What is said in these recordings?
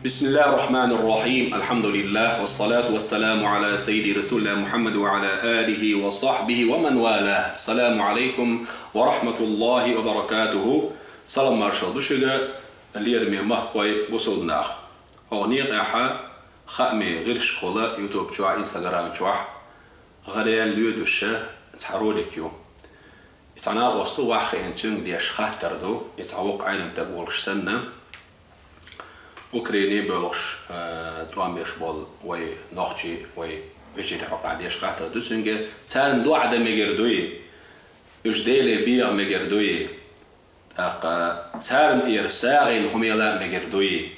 بسم الله الرحمن الرحيم. الحمد لله والصلاة والسلام على سيد رسول الله محمد وعلى آله وصحبه ومن والاه. السلام عليكم ورحمة الله وبركاته. سلام مارشال بشجع اللي يرمي مخقوي وصلنا أغنية أحا خامي غير شغلة يوتيوب شوع إنستغرام شوع غريان ليودوشة تحرولك يوم يتعنا وسط واحد إنتون ديش خاطر دو يتعوق عالم تبولش سنة أوكراني بلوش توام بيشبول وي نوختي وي بيجري حق ديش خاطر دو سنجة تان دو عدا مجردوي يجديلي بيع مجردوي تان إرساغين هم يلا مجردوي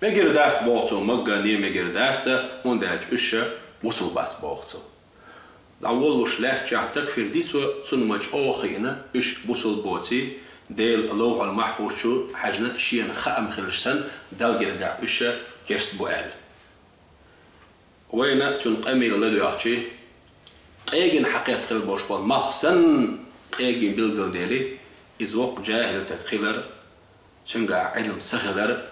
مجردات بوقتو مجاني مجردات ونداج إشة وصلبات بوقتو الأول وش لا تكفير دي تنمج أوخينا إش بوصل بوتي ديل اللوح المحفوظ شو حاجنا شيء خام خلشتن دال جرجع إشة كرس بوال وين تنقمي للذي يعطي قيجن حقيقة خل بوشبال مخزن قيجن بالجل ديلي إزوق جاهل تخيلر شنجا علم سخلر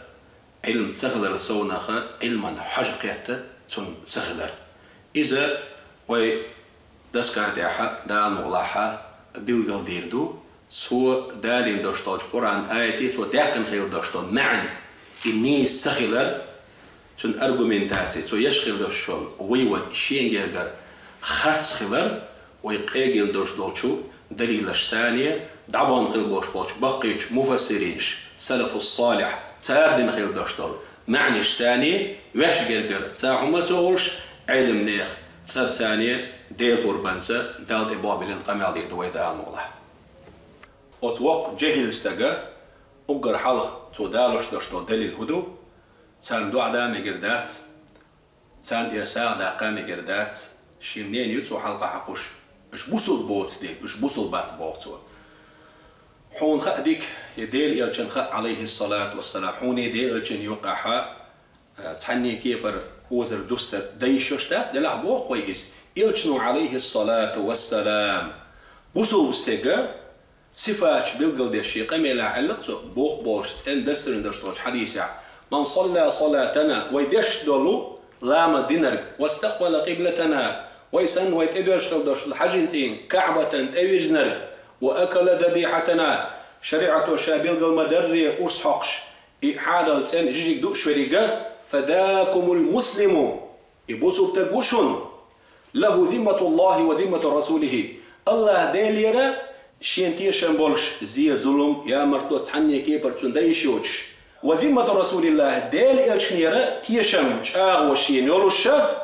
علم سخلر سوناخا علما حجقيته تن سخلر إذا وي دسكار داحا دال مغلاحا بالجل ديردو سو دالين داشتاج قرآن آياتي سو داقن خير داشتاج معن إني سخلر تن أرجومنتاتي سو يشخل داشتال ويود شين جرجر خرط خلر ويقاجل داشتالشو دليلش ثانية دعوان خير داشتالش بقيش مفسرينش سلف الصالح تاردين خير داشتال معنيش ثانية وش جرجر تاعهم ما تقولش علم نيخ تار ثانية ديل قربانسة دال إبابلين قمالي دوي دال مغلح أتوق جهل استجا أجر حلق تودالش داشتال دليل هدو تان دو عدا مجردات تان إرساء داقا مجردات شينين يتو حلقة حقوش إش بوصل بوت ديل إش بوصل بات بوتو حون خأديك يديل إلجن خأ عليه الصلاة والسلام حون يديل إلجن يوقعها تحني كيبر وزر دوستر ديشوشتا دلع بوق ويس إلجن عليه الصلاة والسلام بوصل استجا صفات بالقل دي الشيء قميلة علق بوق بوش تسأل دسترين دشتوش حديثة من صلى صلاتنا ويدش دولو لام دينر واستقبل قبلتنا ويسن ويتدرش دش الحجنسين كعبة تأويرزنر وأكل ذبيحتنا شريعة شابيل المدري أصحقش إحادة تن جيجك دوش فريقة فذاكم المسلم يبوسوا بتقوشن له ذمة الله وذمة رسوله الله ديليرا شين تيشن بولش زي ظلم يا مرتو تحني كيبر تنديشوش وذمة رسول الله ديل إلشنيرا تيشن جاغ وشين يولوشا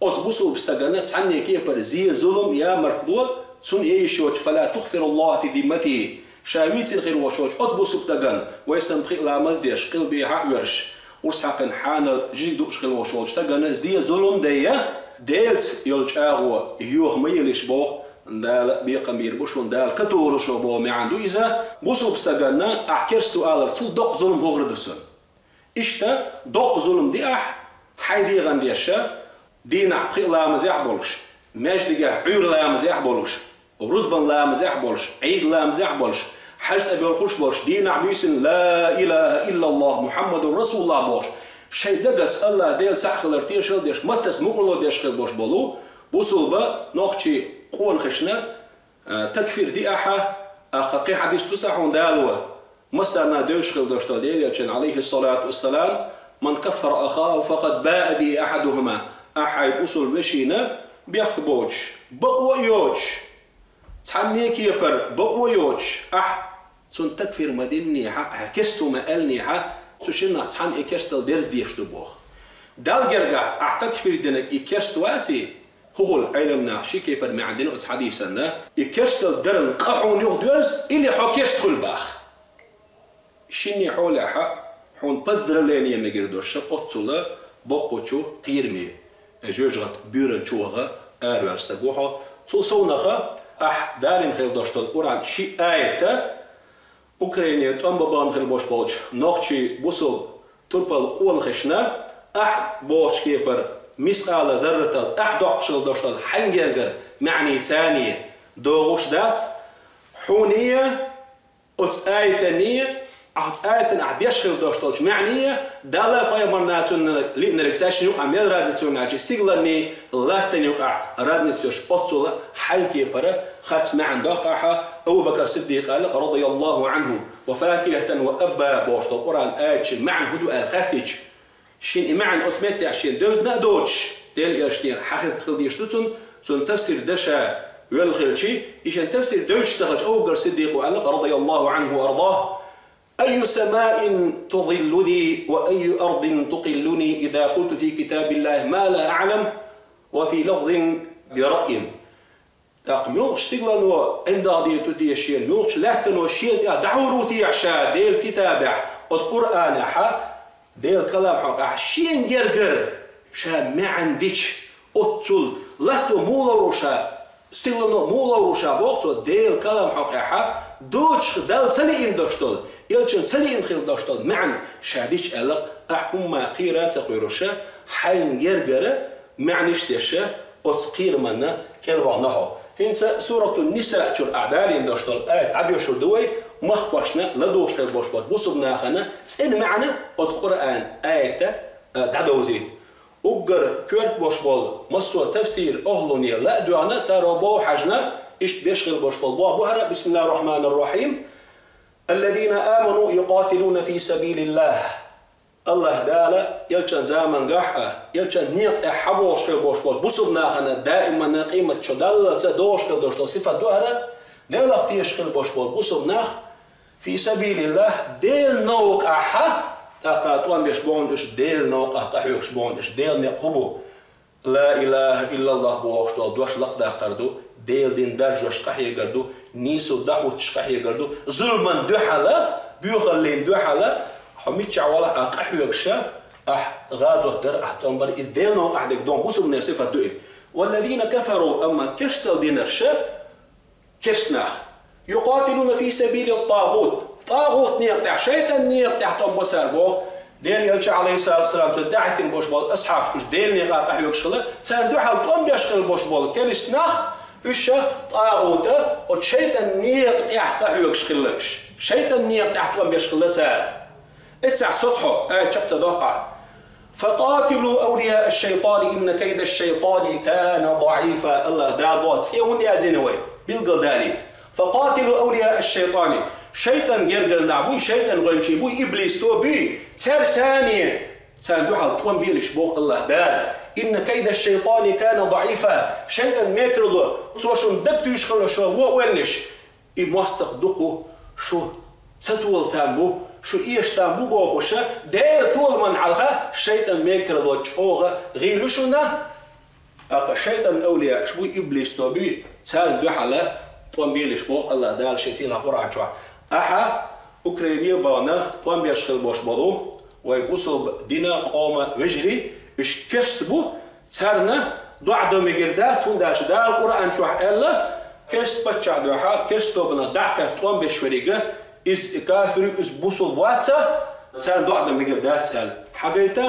أتبوسوا بستغنى تحني كيبر زي ظلم يا مرتو تن يشوش فلا تغفر الله في ذمته شاويت الخير وشوش أتبوسوا بتغن ويسن بخيق العمل ديش قلبي حاورش ورسحقن حان جيدو شخل وشوش تغنى زي ظلم ديا ديلت يلجاغ يوغ ميلش بوغ دال بيقمير بوشون دال كتور شو بو ما عنده إذا بوسو بستغنا أحكير سؤال تو دق ظلم هو غردسون إشتا دق ظلم دي حيدي غنديشة دينا بقي لا مزيح بولش ماجدقة عير لا مزيح بولش ورزبان لا مزيح بولش عيد لا مزيح بولش حرس أبي الخش بولش دينا عبيسن لا إله إلا الله محمد رسول الله بولش شيء دقت الله ديل ساخل ارتيشل ديش متس مقلو ديشخل بولش بولو بوسو با نوخشي قول خشنا تكفير دي أحا أقاقي حديث تسعون دالوة مثلا دوشخل دوشتال ديليا عليه الصلاة والسلام من كفر أخاه فقد باء به أحدهما أحا يبوصل بشينا بيخبوش بقوة يوش تحني كيبر بقوة يوش تون تكفير مديني كستو مقالني تشينا تحن إكشتل درس ديشتو بوخ دال جرجع تكفير دينك إكشتواتي هو العلم شيء كيبر ما عندنا أس حديثنا يكرستل درن قاعون يخدرس إلي حكيست خل باخ شني حول حون بزدر ليني مجردوش قطلا بقوتشو قيرمي جوجات بيرن شوغا أروس تجوها توصونها دارين خير داشتل قرآن شيء آية أوكرانيا تأم ببان خير باش باش نخشي بوصل تربل قول خشنا باش كيبر مسألة ذرة أحدقشل داشتل حنجر معني ثانية دوغوش دات حونية أس آية ثانية آية أحديشخل دوشتولش معنية دالة بايمرناتون لإنركساش يوقع ميل راديتوناج استغلالني الله تنيوقع رادنسيوش أطولة حيكي برا خاتس معن دوقعها أبو بكر الصديق قال رضي الله عنه وفاكهة وأبا بوشتو القرآن آية معن هدو الخاتج شين معن أسمتي عشين دوزنا دوتش ديل يرشتين حخز خلديشتوتون تون تفسير دشا والخلشي إيشان تفسير دوش سخج أبو بكر الصديق وقال رضي الله عنه وأرضاه أي سماء تظلني وأي أرض تقلني إذا قلت في كتاب الله ما لا أعلم وفي لفظ برأي تقميوش تقلن عند هذه تدي الشيء نوش لحتن والشيء دعوروتي عشاء ديل كتابه القرآن حا ديل كلام حق شين جرجر شا ما عندش أطول لحتو مولا استغلنا مولا روشا بوقتو ديل كلام حق حا دوش دال تلي إندشتول يلچن تلي إنخيل داشتول معن شاديش ألق أحكم ما قيرات قيروشا حين يرجر معنيش تيشا أتقير منا كالبعناها هنسا سورة النساء شر أعدال إندشتول آية عديو شر دوي مخباشنا لدوش كالبوشبات بوصبنا خنا تسين معنا القرآن آية تعدوزي أجر كورت بوشبال مصر تفسير أهلوني لا دعنا ترابو حجنا إيش بيشغل بوشبال بوهرة بسم الله الرحمن الرحيم الذين آمنوا يقاتلون في سبيل الله الله دالا يلچن زامن قحة يلچن نيق حبوش كالبوشبال بوصبنا خنا دائما قيمة شدالة دوش كالدوشتال صفة دوهرة ديل اختيش كالبوشبال بوصبنا في سبيل الله ديل نوق أحا تقاطوان بيشبون إيش ديل نوق أحا يشبون إيش ديل نقبو لا إله إلا الله بوشتال دوش لقدا قردو ديل دين درجوش قحي قردو نيسو دحو تشقحي قردو ظلما دوحلا بيوخلين دوحلا حميتش عوالا قحي يكشا غازو در تنبر ديل نوق أحدك دون بوسو من صفة دوئي والذين كفروا أما كشتل دينرشا كشناخ يقاتلون في سبيل الطاغوت طاغوت نيقطع شيطان نيقطع تنبسر بوخ ديل يلش عليه الصلاة والسلام تدعت بوش بول أصحاب كش ديل نيقطع يكشلا تندو حال تقوم بيشغل بوش بول كلسناخ إيشا طاغوتا والشيطان نيقطع قحو يكشلكش شيطان نيقطع تقوم بيشغل سال اتسع سطحه شفت دوقع فقاتلوا أولياء الشيطان إن كيد الشيطان كان ضعيفا الله دابوت سيون يا زينوي بالقداليت فقاتلوا أولياء الشيطان شيطان يرجل نعبوي شيطان غنشيبوي إبليس توبي ترسانية تندو حال تقوم بيلش بوق الله دار إن كيد الشيطان كان ضعيفا شيطان ميكرلو توشون دبتو يشخلو شو وولش إمواستق دقو شو تطول تامبو شو إيش تامبو بوخوشا دير طول من علها شيطان ميكرلو تشوغا غيلوشونا أقا شيطان أولياء شبوي إبليس توبي تندو حالا تقوم بيلش بوق الله دار شيسين قرآن شو أحا أوكرانيا بانا تقوم بيشخل بوش بضو ويقصب دينا قوم وجري إش كسبو ترنا دعدو مقردات ونداش دار القرآن شوح إلا كسب بتشع دوحا كسبو بنا دعكة طوام بشوريقة إز كافر إز بوصل واتا تر دعدو مقردات سأل حقيتا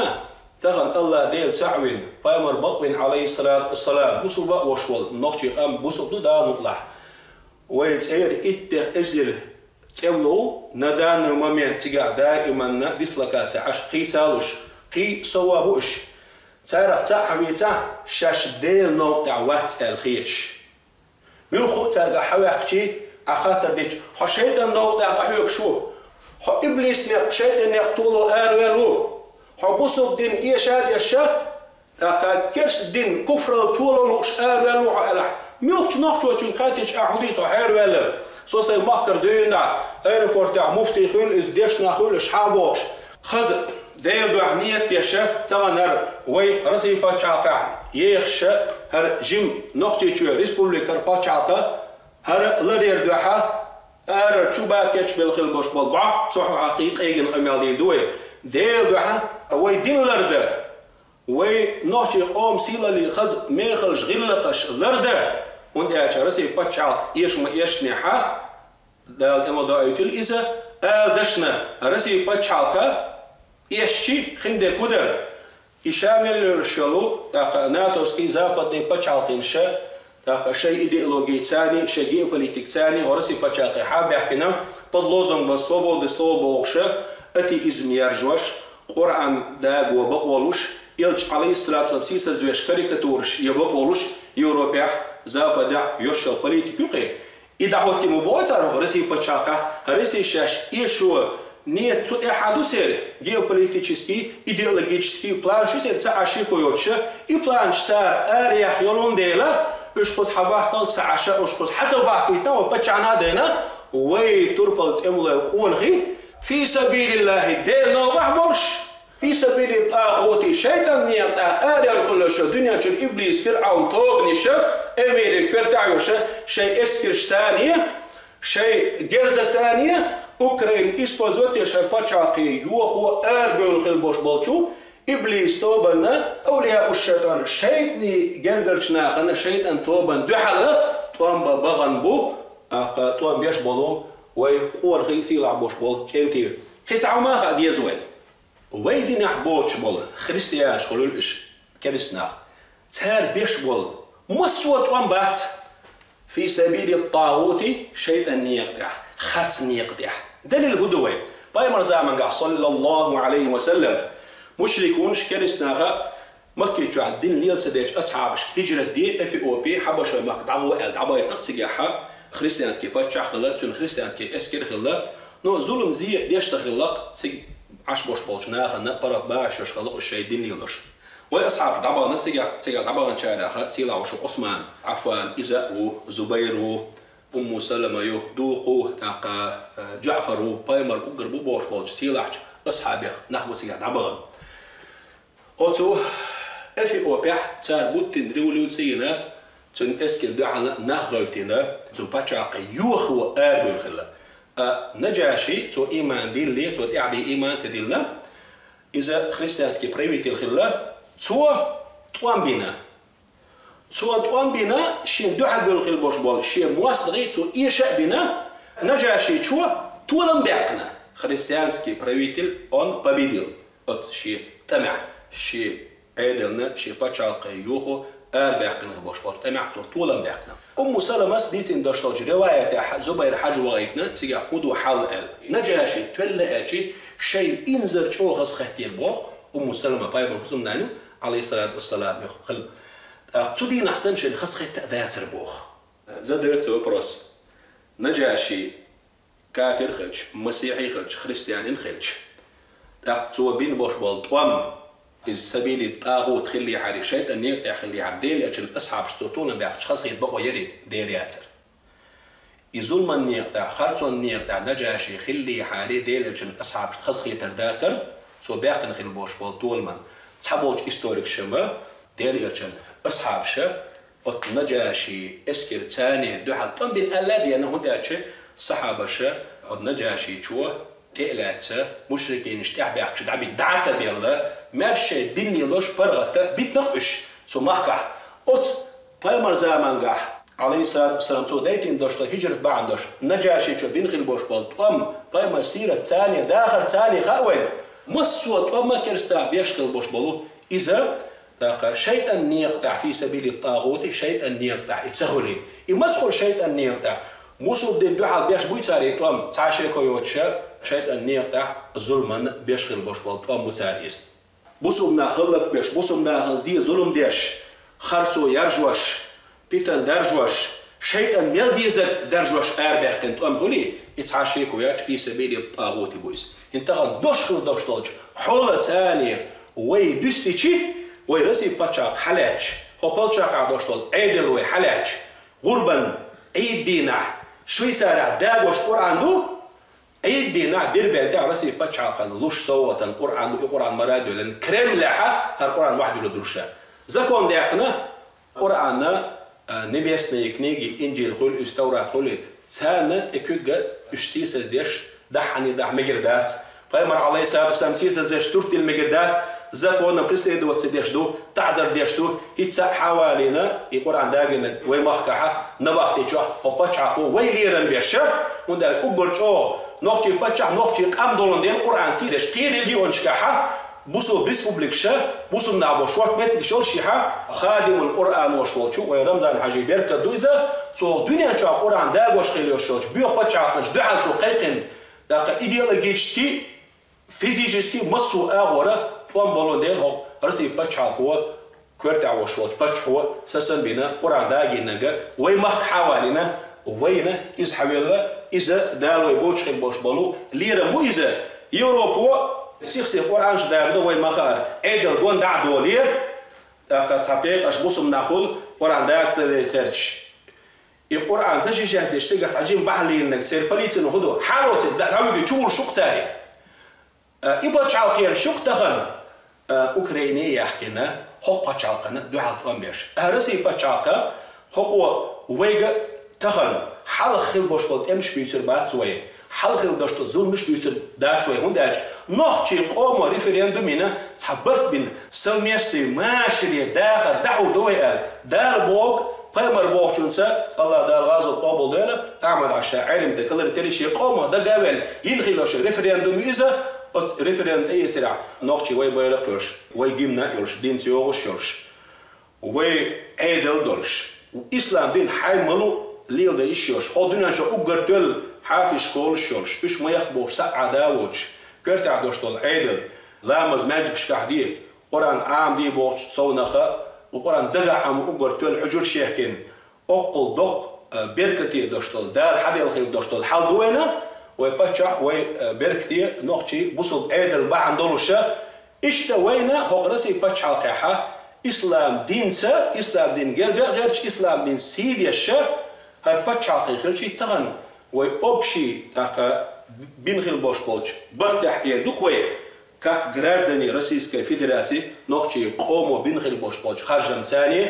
تغن الله ديل تعوين بايمر بطوين عليه الصلاة والسلام بوصل بق وشول نقشي قام بوصل دو دا نطلع ويتعير إته إزر تملو ندان مومنت تجا دائما ديسلوكات عش قيتالوش قي صوابوش تعرف تعميتا شاش ديل نوع واتس الخيش ملخو تلقى حواقشي اخاطر ديش شيطان نوع قحيوك شو ابليس نق شيطان يقتلو ارولو بوصل دين ايشاد يشا تاكا كرش دين كفر طولو ارولو على ملخ نقشو تشون خاتش احديث وحيرولو سوسي مخكر دينا ايربورت تاع مفتي خول از ديشنا خول شحابوش خز ديل دوحنية يشا تغنر وي رسي باتشاقا يخش هر جيم نقطي تشو ريسبوبليكا باتشاقا هر لرير دوحا ار تشوبا كيتش بالخل بوش بالبع صحو حقيقي ايجن قمالين دوي ديل دوحا وي دين لرده وي نقطي قوم سيلا اللي خز ميخل شغلقش لرده وندي رسي باتشاق يش نحا دال اما دايتل إذا دشنا رسي باتشاقا يشي خندق كودر يشامل الشلو تاق ناتوسكي زاقد دي باتشاقين شا تاق شيء ايديولوجي ثاني شيء جيوبوليتيك ثاني ورسي باتشاقي حاب يحكينا под лозунгом свободы слова Богша, атеизм яржваш, Коран дагу бaqoluş, Elçi aleyhissalatu vesselam sözveş karikaturiş yabaqoluş Европях, Запада, ёшал политику. И доход ему бозар, Россия почака, Россия сейчас еще не тут эхадусер геополитический, идеологический план, что это ашикуётша, и план сар арьях يولونديلا, ушкус хабахтал цаша, ушкус حتى бахкуйтна, وبتشعنا دينا, وي تربط املا وخونخي في سبيل الله دينا وحبرش. في سبيل الطاغوت الشيطان نيرتا آريال خلوش الدنيا جل إبليس فرعون توغنيشا أميرك كرتايوشا شيء إسكرش ثانية شيء جرزة ثانية أوكرين إسبوزوتي شيء باتشاقي يوخو آربيون خلبوش بالشو إبليس توبنا أولياء الشيطان شيطني جرجرش ناخنا شيطان توبن دحلا توان بغن بو توان بيش بولو ويقول خيسي لعبوش بول كنتير خيس عما خاد يزوين ويدي نحبوش بول خريستيان شغلول إيش كريسنا تهار بيش بول مسوت وانبات في سبيل الطاغوت شيطان يقدح خرس يقدح دليل هدوي بايمر زمان صلى الله عليه وسلم مشركون كريسنا مكي جو عندين ليل سديج أصحابش هجرة دي في أو بي حبش ما دعوا يتنقصيها خريستيانسكي باتشا خلات تون خريستيانسكي اسكير خلات نو ظلم زي ديش تخلق تسي عش بوش بولشنا خنا برا باش خلق الشيء ديني ولش واصحاب دعوا نسيجا دعوا نشارع سيلا وشو عثمان عفان إزاء زبير أم سلمة يو دوقو تاقا جعفر بايمر أقرب بوش بولش سيلاش أصحابه نحو سيجا دعوا أوتو أفي أوبيح تار بوتين ريوليو سينا تون اسكن دعنا نغوتنا تو باتشاقي يوخو آربو خلا نجاشي تو إيمان دين لي تو تعبي إيمان تديلنا إذا خريستانسكي بريميتي الخلا توان بنا شين دعا بالخل بوش بول شين مواسدغي تو إيشاء بنا نجاشي تولن بيقنا خريستانسكي بريميتي أون بابيديل أت شي تمع شي عيدلنا شي باتشاقي يوخو باقنا بوشبورت امعتو طولا باقنا سلمة ديتين داشتاج رواية زبير حاج وغيتنا تيجا خدو حال نجاشي تولا اتشي شيء انزر تشوغس ختي البوق سلمة بايبر كسم نانو عليه الصلاة والسلام يخل تودي نحسن شيء خس خت ذات البوق زادت وبروس نجاشي كافر خلج مسيحي خلج خريستيان خلج تاقتو بين بوشبورت إز سبيل الطاغوت خلي حري شيطان يقطع خلي عبدين أجل أصحاب شتوتون بيعش خاص يتبقوا يري ديرياتر إزول يقطع خرصون يقطع نجاشي خلي حري ديل أجل أصحاب خاص يترداتر سو باقن خل بوش بطول من تحبوش إستوريك شما ديل أجل أصحاب شا نجاشي إسكر تاني دوحة طنبين ألادي أنه داتش صحابة شا نجاشي شوه تقلاتsa مشركين اشتاح بيعكش دعبي دعاتsa بيلا مرشي ديني لوش برغتا بيتنقش سو محكح اوت بايمر زامانقح عليه الصلاة والسلام تو دايتين دوشتا هجرة بعندوش نجاشي شو بينخل بوش بالت بايمر سيرة تانية داخل تاني خاوين مسوط ما كرستا بيشخل بوش بالو إذا شيطان يقطع في سبيل الطاغوت شيطان يقطع يتسهلي إما تدخل شيطان يقطع موسو بدين دوحة بيش بويتاري تعاشي كويوتشا شيطان يقطع ظلما بيشخل بوش بالت متاريس بوسومنا هلك بيش بوسومنا زي ظلم ديش خرصو يرجوش بيتن درجوش شيطان ميلديزك درجوش أربع كنت هولي يتعاشي كويات في سبيل الطاغوت بويس انتقل دوشخل دوشتوج حولة ثانية وي دوستيشي وي رسي باتشاق حلاج هو باتشاق عدوشتول عيدل وي حلاج غربا عيد دينا شويسارع داغوش قرآن دو عيد دينا ديربان تاع رسي باتشاق لوش صوتا قرآن دو قرآن مرادو لان كريم لاحا هالقرآن واحد لدرشا زكون ديقنا قرآن نبيسنا يكنيجي انجيل خول استورات خولي تسانا اكوغا اش سيسا ديش دحني دح مجردات فايمر عليه الصلاة والسلام سيسا ديش سورتي المجردات زكونا بريستي دو تسديش دو تعذر ديش دو هيتسا حوالينا القرآن داقنا ويمخكحا نباختي شو وباتشاقو ويليرن بيشا وندا اقرشو نوختي باتشاق نوختي قام دولن دين القرآن سيدش قير الجيون شكاحا بوسو بريسبوبليك شا بوسو نعبو شوات متل شول شيحا خادم القرآن وشوالشو ويرمزان حاجي بيركا دويزا so dünya çok oran da boş geliyor şu. Bir paçakmış daha çok kayın. Da ideologически, физически массу агора том болондел ho arsi paçakwa kwerta washwat paçwa sasan bina oran da ginnaga way mak hawalina wayna izhawilla iza dalwa boch bosh balu lira mu iza Европа سيخ قرآن شداغ ده وي مخار عدل قون دع دولير قد صبيق اش بوسم ناخذ قرآن داك ترش القرآن سشي شهدش تقعد عجيب بحلي انك تصير بليتين وخذوا حالوت دعوي تشور شق ساري يبقى تشالقير شق دخل اوكراني يحكينا حق تشالقنا دعاء امبيش هرسي بتشالقه حق ويغا دخل حال خيل boş bol emş büyütür batsوي حلقه داشت ظلمش بیشتر داشت و هنداج نخچی قوم رفرندومینه تعبرت بین سلمیستی ماشیه داخل دعو دویل دار بوق پیمر بوق چونسه الله دار غازل قابل دیله اعمال عشاء علم تكلر تريشي قوم ده قبل ينخلوش رفرندوم إذا رفرند أي سرعة نخچی وی بایرقش وی گیمنا یلش دین سیوغش یلش وی عدل دلش إسلام دين حي ملو ليل ده إشيوش أو دنيا شو أقرتل حافظ كولش يلش إيش ما يخبر سعدا وجه كرت عدوشتل عدل لامز ماجك شكاحدي قرآن عام دي بوش صونخة وقرآن دقع عم أقرتل حجر شيخكين أقل دق بركتي دوشتل دار حدي الخير دوشتل حال دوينا ويبتشع وي بركتي نقطي بوصل عدل بعن دولشة إيش دوينا هو راسي بتشع القاحة إسلام دين سا إسلام دين غير إسلام دين سيديا شا هر بتشع القاحة تغن ويأبشي تاقا بينخل باش بوش برتاح يدخوي كاك граждане Российской Федерации نقطي قومو بينخل باش بوش خرجم ثاني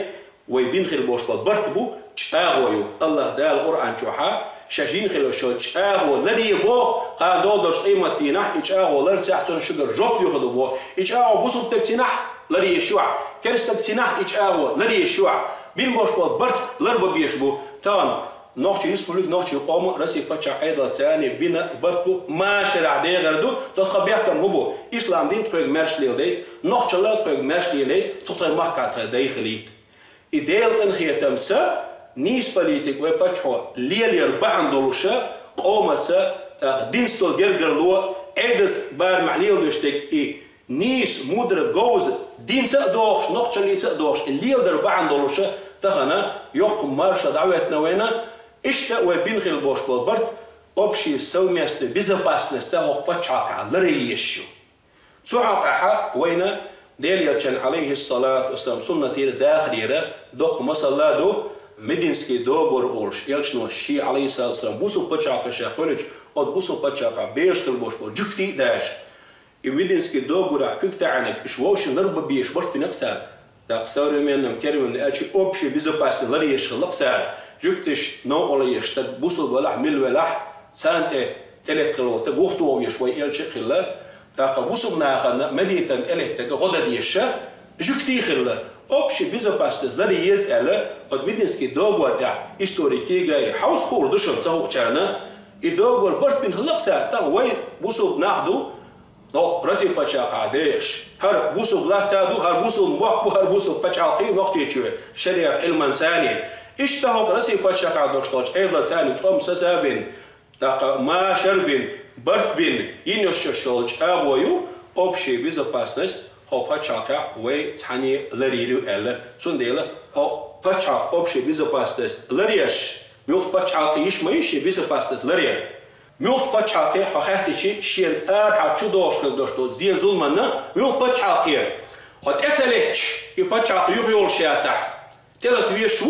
ويبينخل باش بوش برتبو تشاغويو الله دال القرآن شوحا شاجين خلو شو تشاغو لدي بو قال دولدرش قيمة دينح تشاغو لرتاحتون شجر جوب ياخذوا بو تشاغو بوصل تبتنح لدي يشوع كرست تبتنح تشاغو لدي يشوع بين باش بوش برت لربو بيشبو تان نوعي يسمولك نوعي قوم راسي بتشع أيضا ثاني بنا برتو ما شرع ده غردو تخبيه كم هو إسلام دين تقول مرش ليه نوعي الله تقول مرش ليه تطلع محكات داخلي إديال إن خيتم سا نيس بوليتيك وبتشوا ليه ربحان دولشة قومة سا دين ستول جرجرلو عدس بار محليل بيشتك نيس مدر جوز دين سا دوش نوعي اللي سا دوش اللي ربحان دولشة تخنا يقوم مرشة دعوتنا وينا إشتا وبينخل باش بالبرد أبشي سوميست безопасность هو بتشعق لريشيو تعقها وينا ديليتشن عليه الصلاة والسلام سنة تير داخليرة دوق مسلا دو مدينسكي دوبر أولش يلشنو الشي عليه الصلاة والسلام بوسو بتشعق شاقولج أو بوسو بتشعق بيشتل باش بال جكتي داش مدينسكي دوبر كيكتا عنك إشوش نرب بيش برد بنقصار داق سوري منهم كريم أشي أبشي безопасность لريش خلقصار جكتش نوع ولا يشتد بوصل ولا مل ولا سانت تلك خلوت وقت ويش وي إلش خلا تاق بوصل ناخنا مدينة تلك غدا ديشة جكتي خلا أبشي безопасность لري يزعل أدمينسكي دوغور دا إستوريكي جاي حوس خوردشون تهو كأنا الدوغور برد من خلق ساعة تا وي بوصل ناخدو لو راسي بتشاق عديش هر بوصل لا تادو هر بوصل موقف هر بوصل بتشاقي وقت يشوي شريعة علم إنساني اشتهوا راسي بتشاق عدوشتوش أيضا ثاني تقوم سسابين داق ما شربين برتبين ينششولج أبويو أبشي безопасность هو بتشاق وي ثاني لريرو ألا تنديلا هو بتشاق أبشي безопасность لريش ميوخ بتشاق يش ما يشي безопасность لريه ميوخ بتشاق حقيقتي شيء حتشو دوش كدوشتو زين ظلمنا ميوخ بتشاق هتأثلش يبتشاق يخيول شياطة تلا تويشو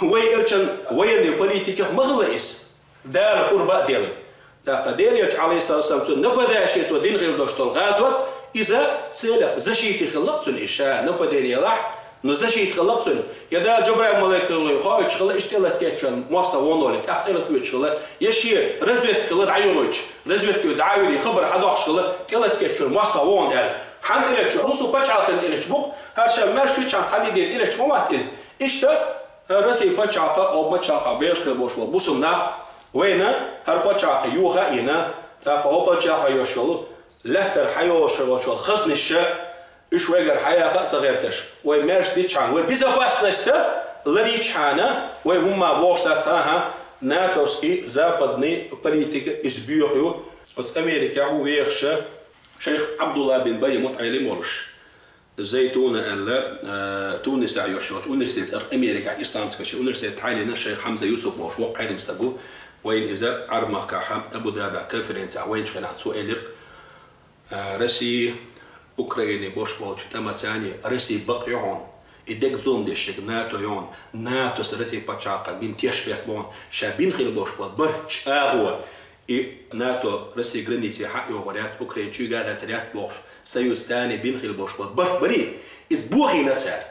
وي إلشان وي البوليتيكا مغلئس دار قرباء ديال داق دياليش عليه الصلاة والسلام تون نبدأشي تو دين غير دوشتو الغازوات إذا تسيلح زشيتي خلقتون إشاء نبدأني يلاح نزشيت خلقتون يدا جبرائيل ملاك الله خايش خلا اشتغلت تيتشن موصل ونولك اختلت ويتشغل يشي رزوت خلا دعيوج رزوت دعاوي خبر حداش خلا تلت تيتشن موصل ون دال حمد إلش نصو بتشعل إلش بوق هالشيء مرش في شان ثاني ديت إلش ما وقت إشتا راسي بتشعل أو بتشعل بيش كبوش بوسم نخ وينا هر بتشعل يوها إنا تاقو بتشعل يشلو لهتر حيو شلو خصن الشاء إيش ويجر حياة صغيرتش ويمرش بيتشان وبيزاباسنستا ларичхана, войгума боштасаха, натовский западный политика избьёхю, от Америка уверша, шейх Абдулла бин Бай мут'айли молш. زيتون ألا تونس عيوشوت ونرسيت أمريكا إسلامسكش ونرسيت حالنا الشيخ حمزة يوسف موش وقع مستقو وين إذا عرمه كحم أبو دابا كونفرنس وين شغلات سؤال رسي أوكراني بوش بولش تماتاني رسي بقيون إدك زوم ديشك ناتو يون ناتو سرسي باتشاقا بين تيشبيك بون شابين خيل بوش بول برش أغوى ناتو رسي جرينيتي حقي وغريات أوكران شو غاغات ريات بوش سيستاني بين خيل بوش بول بري إزبوخي نتار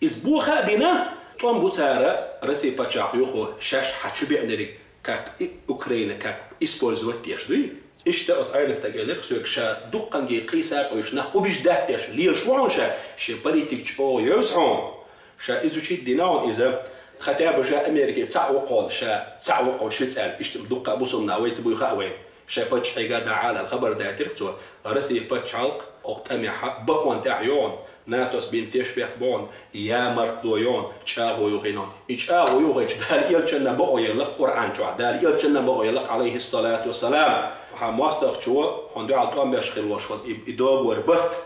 إزبوخا بنا توم بوتارا رسي باتشاق يوخو شاش حتشبي أنري كاك أوكران كاك إسبولزوات تيشدوي إشتا أتعلم تجارب سويك شا دقن جي قيسات ويشنا وبيش دهتش ليش وان شا شبريتك أو يوزعون شا إذا شيء ديناون إذا خطاب شا أمريكا تعوقل شا تعوقل شو تسأل إشت دقة بوصلنا ويت بوي خاوين شا بتش حاجة على الخبر ده تركتوا رسي بتش حلق أقتمع بقوان تعيون ناتوس بنتيش بيحبون يا مرتلويون تشاغو يغينون إتشاغو يغيش دار يلجنا بقو يلق قرآن جوا دار يلجنا بقو يلق عليه الصلاة والسلام حماستخ شو هندو عطوان بيشخل وشوط إدوغ وربط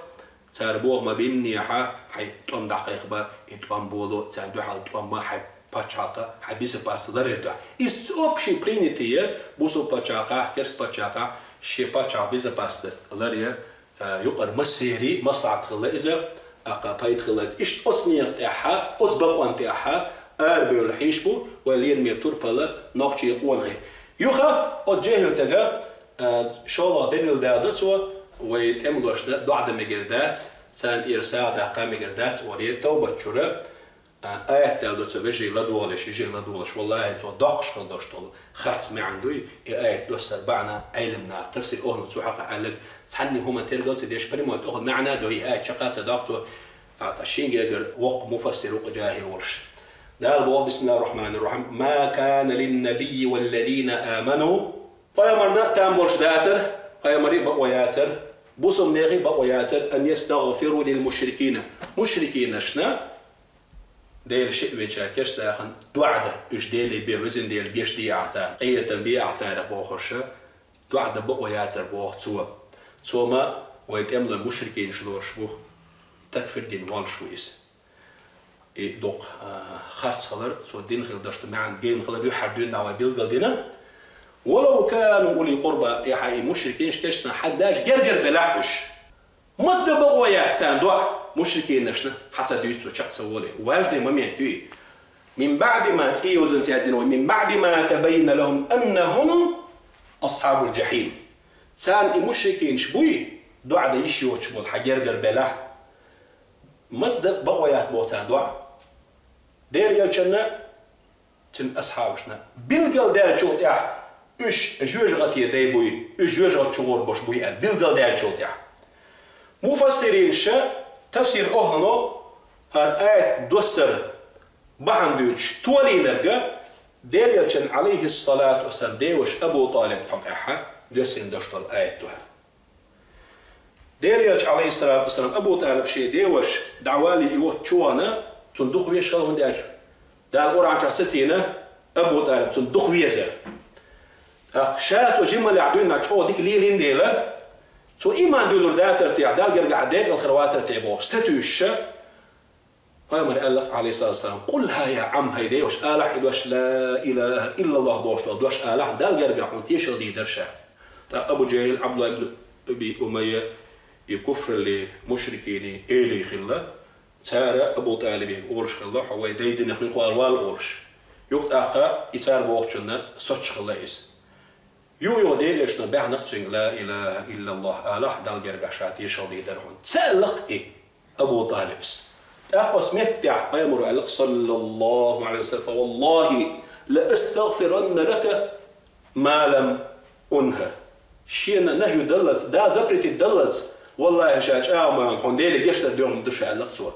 تربوغ ما بيني حي توم دقيق با إتوان بولو تندو حالتوان ما حي باتشاقا حي بيس باس ضرر إس أوبشي برينيتية بوسو باتشاقا كرس باتشاقا شي باتشاق بيس باس ضرر يقر مسيري مصلحة خلا إذا أقابيت خلا إيش أصنيف تاعها أصبقوان تاعها أربي الحيشبو ولين ميتور بلا نقشي يقوان غير يوخا أجهل تجا شاء الله دنيل دادتوا ويتعملوا أشياء بعد مجردات سان إرسال دقة مجردات وريه توبة شورى آية دادتوا بيجي لدولش يجي لدولش والله تو دقش خلدش طول خرط ما عندوي آية دوسر بعنا علمنا تفسير أهل تسوحق علق تحني هما ترجعت ديش بريمو تأخذ معنا ده آية شقات دكتور عشان جاجر وق مفسر وجاهل ورش ده الباب بسم الله الرحمن الرحيم ما كان للنبي والذين آمنوا فيمرنا تامبولش داتر فيمري بقوياتر بوسم نيغي بقوياتر أن يستغفروا للمشركين مشركين شنا ديل شيء بيشاكش داخل دعدة إيش ديلي بيوزن ديل بيش دي أعتان قية بي أعتان بوخشة دعدة بقوياتر بوخ توا ما ويتأمل المشركين شلورش بوخ تكفر دين والشويس دوق خارج خلر سو دين خل دشت معن جين خلر يحردون نوع بيلقى دينا ولو كانوا أولي قربى يا حي مشركين شكشنا حداش جرجر بلاحوش مصدر بقوا يحتان دعاء مشركين نشنا حتى ديوتو شخص سوالي واجد ما ميتوي من بعد ما تيوزن سيازين ومن بعد ما تبين لهم أنهم أصحاب الجحيم تان المشركين شبوي دعاء ده يشيو شبول حجرجر بلاح مصدر بقوا يحتان دعاء دير يلشنا تن أصحابنا بيلقى دير شو تاع إيش جوج غطية دايبوي إيش جوج غط شغور باش بوي بيلقى دير شو تاع مفسرين شا تفسير أهلنا هالآية دوسر بعندوش تولي نرجع دير يلشن عليه الصلاة والسلام ديوش أبو طالب تنقحها دوسين دشت الآية تهر دير يلش عليه الصلاة والسلام أبو طالب شيء ديوش دعوالي يوت شوانا تندق ويش خلهم داج دا القرآن شاستينا أبو طالب تندق ويزر شات وجمل يعدون نشوا ديك ليلين ديلا تو إيمان دولور داسر تعدال جرجع ديك الخرواسر تعبوه ستوش هاي من قال لك عليه الصلاة والسلام قلها يا عم هيدي وش آلح إدوش لا إله إلا الله بوش دوش آلح دال جرجع ونتيش الدي درشة أبو جهل عبد الله بن أمية يكفر لمشركين إلي خلا تارا أبو طالب يقولش خلا هو يدين أخوي خوال والقولش يوقت أقا يتار بوقتنا صدق خلا إس يو ديلش نبيع نقصين لا إله إلا الله آلح دال جرجع شاتي شادي درهون تسألق إيه أبو طالب أقص متع أمر عليك صلى الله عليه وسلم والله لأستغفرن لك ما لم أنهى شيء نهي دلت دا زبرتي دلت والله شاش ما هنديلي جشتر ديوم دش على صور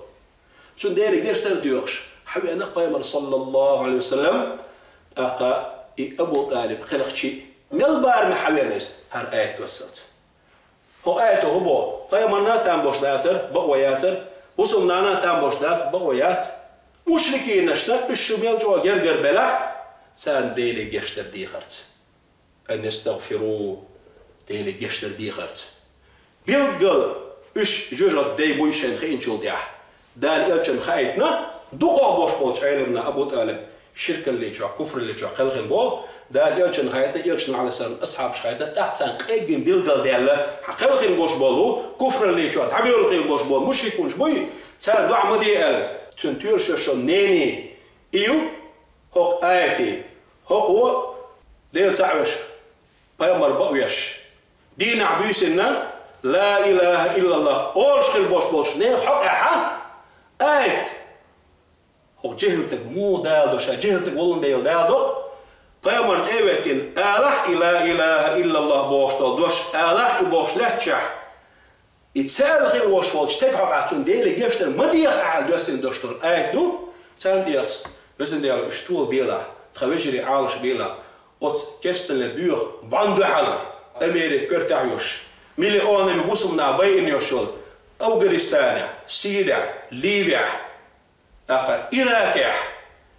شو ديري جشتر ديوخش حبي أنا قيمر صلى الله عليه وسلم أقا أبو طالب خلق شيء ملبار محاولش هر آية توصلت هو آية هو قيمرنا تام بوش داسر بقوياتر وصلنا تام بوش داف بقويات مشركين نشنا الشمال جوا جرجر بلا سان ديلي جشتر دي خرت أن يستغفروا ديلي جشتر دي خرت بيلقل إيش جوجا دي بويشين خين شو ديح دال إلشن خايتنا دقوا بوش بوش علمنا أبو طالب شرك اللي جوا كفر اللي جوا خلق بو دال إلشن خايتنا إلشن على سن أصحاب خايتنا تحتن قيجن بيلقل ديال خلق بوش بولو كفر اللي جوا تعبير الخيل بوش بول مش يكونش بوي سان دعم ديال تنتير شو نيني إيو هوك آيتي هوك هو ديل تعبش بيامر بقويش دين عبيسنا لا إله إلا الله أولش خل بوش بوش نيل حق أحا آيت هوك جهلتك مو دالدوش جهلتك ولن ديل دالدو بيامر تأويتين آلح لا إله إلا الله بوش دالدوش آلح بوش لحشح يتسال خير واش واش تتحق عتون ديلي جشتر مديخ على دوسن دوشتر آيت دو تسال ديالس دوسن ديال اشتول بيلا تخوجري عالش بيلا اوت كستن لبيوخ باندو حل اميري كرتايوش ملي اون بوسمنا باين يوشول اوغريستانا سيريا ليبيا اقا إراك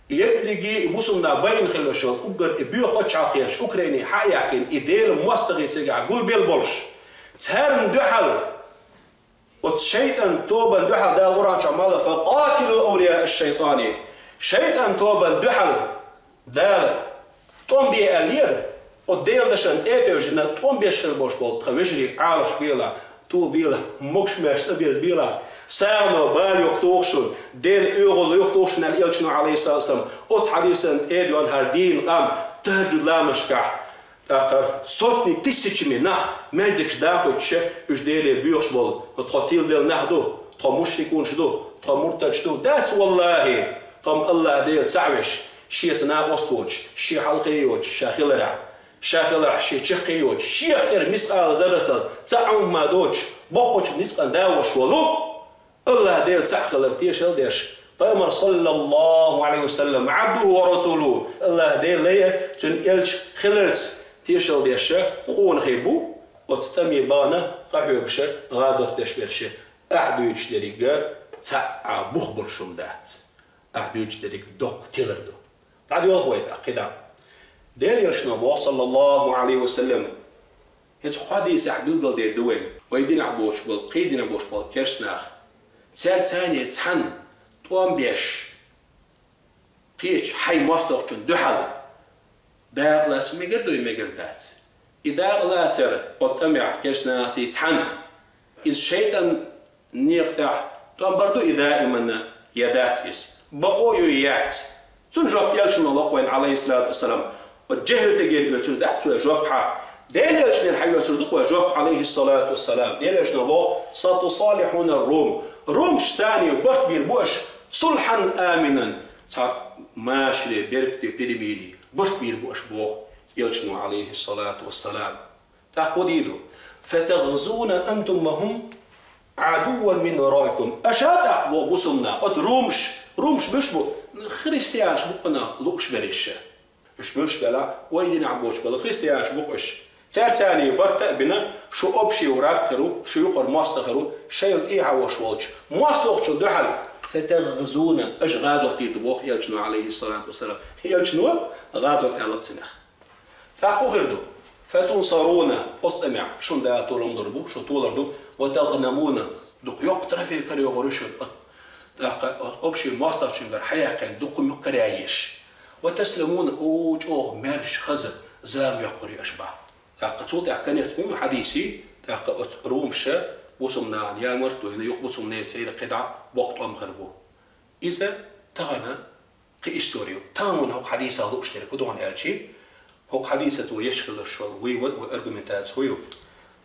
يبلغي بوسمنا باين خلوشول اوغر بيوخ باتشاقيش اوكراني حياكين ايديل مواستغي تسجع قول بيل بولش تهرن دحل والشيطان توبا دحل دا قرآن شمال فقاتلوا أولياء الشيطان شيطان توبا دحل دا توم بي ألير وديل دشان إيتو جنا توم بيشخل بوش بول تخوجري عالش بيلا تو بيلا مكشمش سبيز بيلا سانو بال يختوخشون ديل يغل يختوخشون الإلشنو عليه الصلاة والسلام أوت حديثا إيدو أن هردين قام تهجد لا مشكح صوتني تسيتش من نح مردكش داخلش إيش ديلي بيوش بول وتقتيل ديل نهدو تقام مشركون شدو تقام مرتد شدو دات والله تقام الله ديل تعوش شي تناقص وش شي حلقيوش شاخلرع شي تشقيوش شي خير مسألة زرتل تعم ما دوش بقوش نسقن داوش ولو الله ديل تعخلر تيش ديش فأمر صلى الله عليه وسلم عبده ورسوله الله ديل ليه تن إلش خلرت تيشل ديشة قون خيبو وتتمي بانا قحيوكشة غازوت دشبرشة أحدو يجدريق تاع بخبر شمدات أحدو يجدريق دوك تيلردو تعالوا يوضويت أقدام دير يشنبو صلى الله عليه وسلم يتو حديث أحدو قل دير دوين ويدين عبوش بل قيدين عبوش بل كرسناخ تسال تاني تحن توام بيش قيش حي مصدق جن دحل دا الله سميقردو يميقردات إذا الله ترى وطمع كرسنا سيتحن إذا شيطان نيقتح توام بردو إذا إمنا يداتكس بقو يويات تنجوب يلشن الله قوين عليه الصلاة والسلام والجهل تجيل يوتر دعتو يجوب حا ديل يلشن الحي يوتر دقو يجوب عليه الصلاة والسلام ديل يلشن الله ستصالحون الروم روم شساني وبرت بيربوش صلحا آمنا تا ماشري بيربتي بيرميري برت بيربوش بوغ يلشن عليه الصلاة والسلام تقوديلو فتغزون أنتم وهم عدوا من ورائكم أشاد أحبو بصمنا رومش بشبو خريستيان شبقنا لوش بريش مش بلا ويدين عبوش بلا خريستيان شبقش تاني برتا بنا شو أبشي وراكرو شو يقر ماستخرو شيء إيها وشوالش ماستخ دحل فتغزون أش غازو تير دبوخ يلشنو عليه الصلاة والسلام يلشنو غازو تعلق تنخ تاقو غيردو فتنصرون أستمع شون دا طولم ضربو شو طولردو وتغنمون دق يقتر في كريو غريشو أبشي ماستخ شنبر حياقين دقو مقريايش وتسلمون أوه مرش خزر زام يقري أشبه تاقتوت كان يتمون حديثي تاقت رومشة وصمنا يا مرتو هنا يقبصم نيتي قطعة وقت أمخربو إذا تغنى كإستوريو تامون هو حديثة هذا اشترك ودون ألشي هو حديثة ويشغل الشغل ويود وأرجومنتات هويو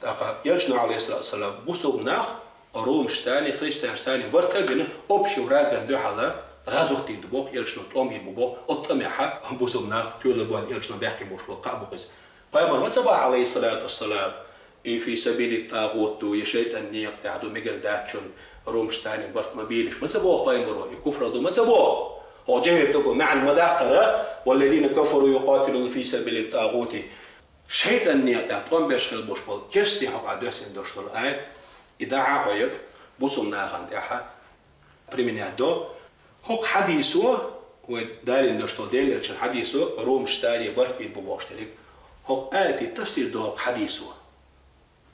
تاقا يلشنا عليه الصلاة والسلام بوصمنا رومش ثاني خريستيان ثاني ورتقنا أبشي وراجع دوحلا غازوختي دبوق يلشنا تومي بوبوق أطمعها بوصمنا تولبوان يلشنا باقي بوش بالقابوقز فأمر متبع عليه الصلاة والسلام في سبيل الطاغوت يشيطان نيقطع دو مقرداتشون رومش ثاني برت مبيلش متبوه بايمرو يكفر دو متبوه هو جهتكم مع المداقرة والذين كفروا يقاتلون في سبيل الطاغوت شيطان نيقطع توم بيشغل بوش بال كستي حق عدوسين دوشتر آيات إذا عاقيب بوصم ناغان ديحا بريمينيادو هوك حديثه ودارين دشتو ديل عشان حديثه روم شتاري برت بين بواشترك هوك آية تفسير ده هوك حديثه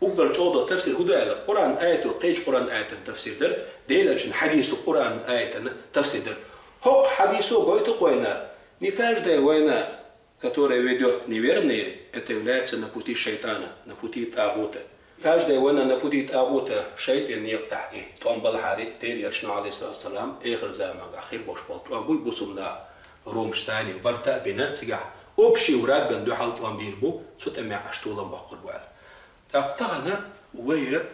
وقال جودة تفسير هدا القرآن آية وقيج قرآن آية تفسير در ديل عشان حديثه قرآن آية تفسير در هوك حديثه قويت قوينا نكاش ده وينا كتوري فيديو نيفيرمني это является на пути шайтана, на пути тагута. Каждый война на пути тагута шайтан يقطع توم بالحاري ديل يرشنا عليه الصلاة والسلام آخر زمان آخر باش بطل أبوي بوسمنا روم شتاني برتا بنا تجح أبشي وراد بندو حال توم بيربو صوت أمي عشتولا بقر بوال. تقطعنا ويا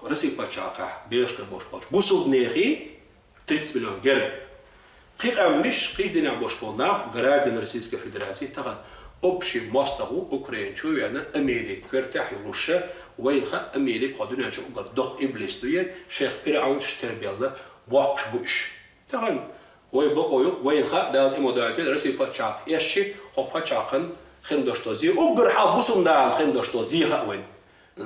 رسي بتشاقة بيش كبوش باش بوسم نيخي 30 مليون جرب. قيق أمنش قيق دينا باش بولنا قرار روسيسكا فيدراسي تغن أبشي ماستغو أوكرين شو يعني أمريكا كرتاح روسيا وينها أمريكا قادرين شو قد دق إبليس دوية شيخ بيرعون شتربي الله واقش بوش تغن ويبقوا وينها دال إموداتي رسي بتشاق إيشي أو بتشاقن خن دشتوزي أوبر حال بوسم دال خن دشتوزي خاوين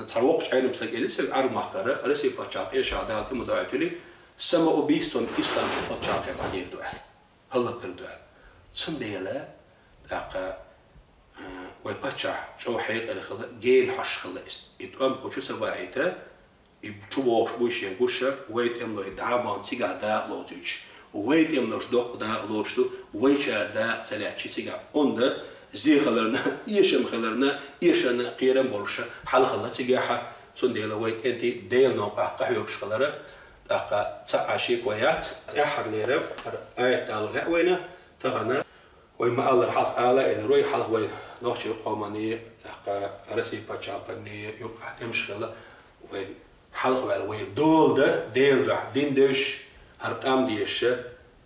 تروقش عين مسك إليس عرض محكرة رسي بتشاق إيش عدال إموداتي سما أوبيستون إسلام شو بتشاق بعدين دوال هلا كردوال تسميلا أقا ويبتشح شو حيق اللي خلا جيل حش خلاص يتقام كوشو سباعيته يبتشوش بوش ينقشة ويت إملو يدعبان سيجا دا لوتيش ويت إملو شدق دا لوتشتو ويتشا دا تلاقي سيجا أندا زي خلرنا يشم خلرنا يشنا قيرن برشة حل خلا سيجا ح تنديلا ويت أنتي ديل نوع قحيوش خلرا أقا تعاشي كويات أحد ليرب آية دالها وينه تغنى ويما الله حق آلا إن روي حق وين نوحش القومانية أقا رسي باتشاقني يقع تمشغلة وين حلق وين دول ده ديل ده دين دوش هرقام ديش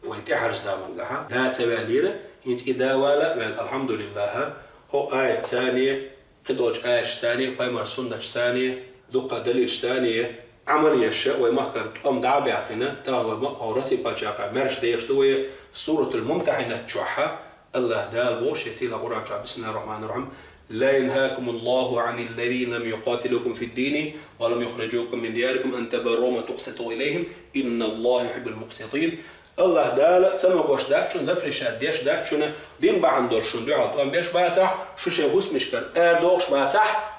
وين تحر زمان لها ده سواليرة انت إذا ولا الحمد لله هو آية ثانية قدوش آية ثانية قيمة سنة ثانية دقة دليل ثانية عملية الشيء ومحكر أم دعبيعتنا تاوى أورسي باتشاقا مرش ديش دوية سورة الممتحنة تشوحها الله دال بوش يسيل القرآن بسم الله الرحمن الرحيم لا ينهاكم الله عن الذين لم يقاتلوكم في الدين ولم يخرجوكم من دياركم أن تبروا وتقسطوا إليهم إن الله يحب المقسطين الله دال سما بوش داتشون زبرشات ديش داتشون دين بعندور شون دعوة أم بيش باتح شو شيء غوس مشكل دوغش باتح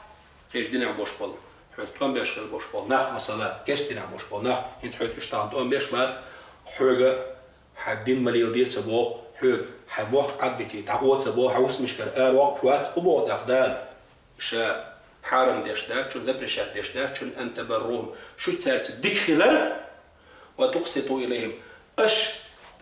فيش دين عبوش بول حيث بيش خل بوش بول ناخ مثلا كيش دين عبوش بول ناخ انت حيث اشتغلت أم بيش بات حوغة حدين مليل ديت سبوغ حوغ حبوح عبتي تعود سبوح عوس مشكل وقت وقت أبوه دقدال شا حارم ديش داك شون زبرشات ديش داك شون أنت بروم شو تارت ديك خلال وتقسطوا إليهم أش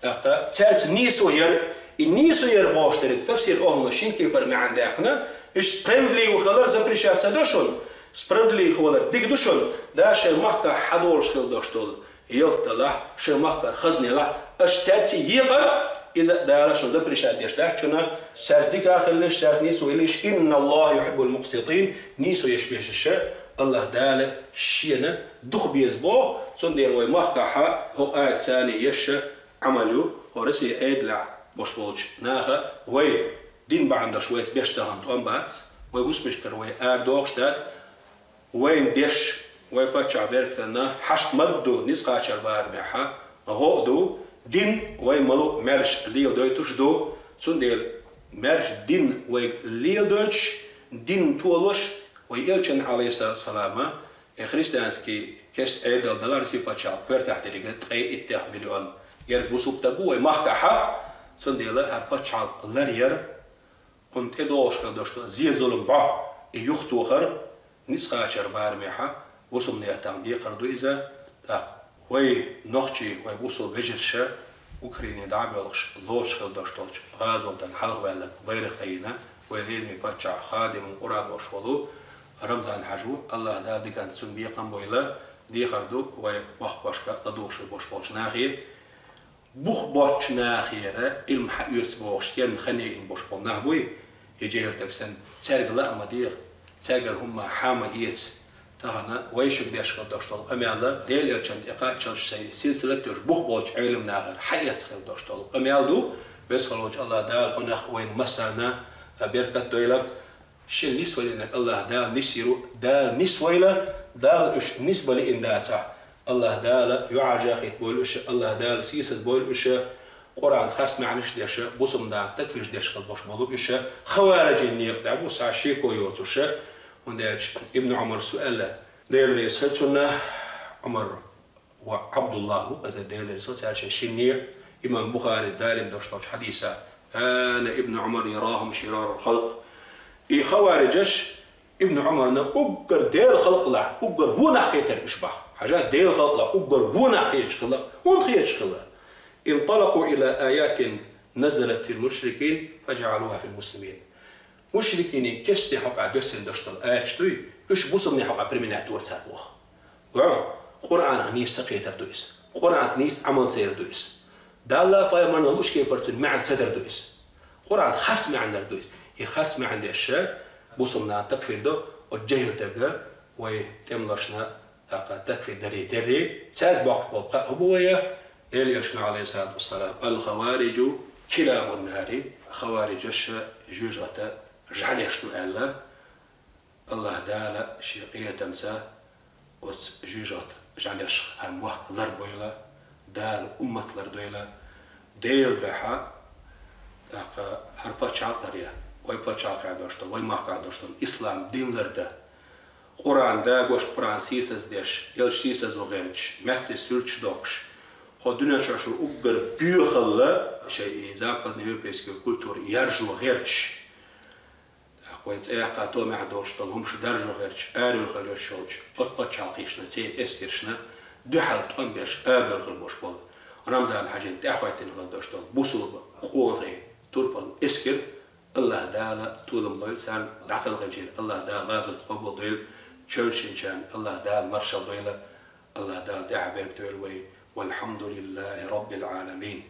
أقا تارت نيسو ير باشترك تفسير أهل شين كيفر ما عندنا إش سبرندلي وخلال زبرشات سداشون سبرندلي خلال ديك دوشون داش المحكة حدورش خل داشتول يلت الله شو محكة خزني الله أش تارت يغر إذا دارش وزبرشات ديش داكشنا سارتيك آخرش سارت نيسو إليش إن الله يحب المقسطين نيسو يشبيش الشيء الله داله شينا دخ بيزبوه صندير ويمحكحة هو آية ثاني يش عملوا ورسي أيدلع بوش بولج ناخا وي دين بعند شوية بيشتغل توم باتس ويقوس مشكر وي دوغش دات وين ديش وي باتش عبيرتنا حشت مدو نسقا شربار معها غوضو دين وي ملو مرش ليل دويتوش دو صندير مرش دين وي ليل دويتش دين تولوش ويلچن عليه السلام خريستانسكي كيس ايدل دلار سي باتشال كور تحت ريغت اي اتح مليون ير بوسوب تاغو وي مخكحا صنديلا هر باتشال لرير كنت ادوش كدوش زي ظلم با يختو خر نسخا شربار ميحا وسم نيتان دي قردو اذا وي نوختي وي بوسو بجرش اوكريني دعبلش لوش خدوشتوش غازولتن حلق ولا بيرخينا ويرمي باتشا خادم القران وشولو رمضان حجو الله دا دي كان سن بيقام بويلا دي خردو وي بخبشكا ادوش بوش ناخير بوخ بوش ناخيره علم حيوس بوش ين خني بوش بنابوي يجي تكسن ترغلا اما دير تاغر هم حاما يت تاغنا ويشك ديش خدوشتول اميالا ديل يرچن اقاچش سي سلسله دوش بوخ بوش علم ناخر حيات خدوشتول اميالدو بس خلوج الله دا قنخ وين مسانا بركه دويلك شيل نسوة لأن الله دا نسيرو دا نسوة دا نسبة لإنداتا الله دال يعجى خيت بول إيش الله دال سيسز بول إيش قرآن خاص معنيش ديش بوسم دا تكفيش ديش خلبوش بولو إيش خوارج النيق دا بوس عشيكو يوتوش ونداش ابن عمر سؤال ديل ريس خلتنا عمر وعبد الله إذا ديل ريس خلتنا شنية إمام بخاري دال دوش حديثة أنا ابن عمر يراهم شرار الخلق إي خوارجش ابن عمر نا أقر ديل خلق لا أقر هو نخيتر إشبه حاجات ديل خلق لا أقر هو نخيتش خلق ونخيتش خلق انطلقوا إلى آيات نزلت في المشركين فجعلوها في المسلمين مشركين كشتي حقا دوسن دوشتل آيات شتوي إيش بوصلني حقا برمينات ورسات وخ قرآن نيس سقيتر دويس قرآن نيس عمل سير دويس دالا باي مرنا لوش كي برتون معن تدر دويس قرآن خرس معن در دويس يخرس معن الشيء بوصلنا تكفير دو والجهل تقا ويتملشنا تكفير دري تاد باق بلقاء هبوية إليشنا عليه الصلاة والسلام الخوارج كلاب النار خوارجش جوجة جعليشنو ألا الله دالا شيقية تمسا وجوجة جعليش هموح لربويلا دال أمة لردويلا ديل بحا هربا شاقريا ويبا شاقر دوشتا ويما قا دوشتا إسلام دين لرده قرآن دا gosh قرآن سيسز ديش يلش سيسز وغيرش مهتي سيرش دوكش خو دنيا شاشو أقر بيوخلا شيء زاقد نيوبريسكي كولتور يرجو غيرش خوينت ايقا تو محدوش طلهمش درجو غيرش آريو الغليوش شولش قطبا شاقيشنا تين اسكرشنا دحل طن بيش آبل غلبوش بول ونمزا الحاجين تاخويتين غلدوش طل بوصول قوغي توربال اسكر الله دالا طولم دويل سان داخل غنجيل الله دال غازل قبول دويل شان الله دال مرشل دويلة الله دال دعبير دويل وي والحمد لله رب العالمين.